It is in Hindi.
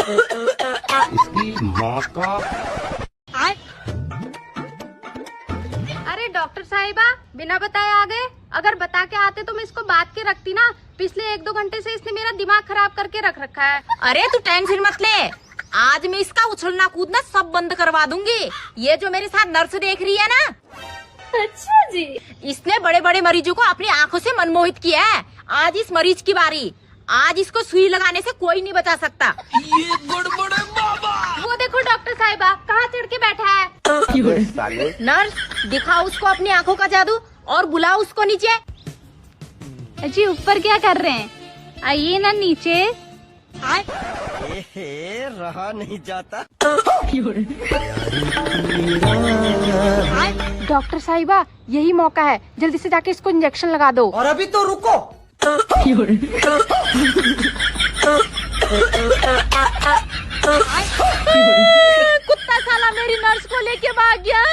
इसकी माँ का। अरे डॉक्टर साहिबा, बिना बताए आ गए। अगर बता के आते तो मैं इसको बात के रखती ना। पिछले 1-2 घंटे से इसने मेरा दिमाग खराब करके रख रखा है। अरे तू टेंशन मत ले, आज मैं इसका उछलना कूदना सब बंद करवा दूंगी। ये जो मेरे साथ नर्स देख रही है ना, अच्छा जी। इसने बड़े बड़े मरीजों को अपनी आंखों से मनमोहित किया है। आज इस मरीज की बारी। आज इसको सुई लगाने से कोई नहीं बचा सकता। ये गड़बड़ है बाबा। वो देखो डॉक्टर साहिबा कहाँ चढ़ के बैठा है। नर्स दिखाओ उसको अपनी आंखों का जादू और बुलाओ उसको नीचे। जी ऊपर क्या कर रहे हैं? आइए ना नीचे। रहा नहीं जाता। डॉक्टर साहिबा यही मौका है, जल्दी से जाके इसको इंजेक्शन लगा दो। और अभी तो रुको। कुत्ता साला मेरी नर्स को लेके भाग गया।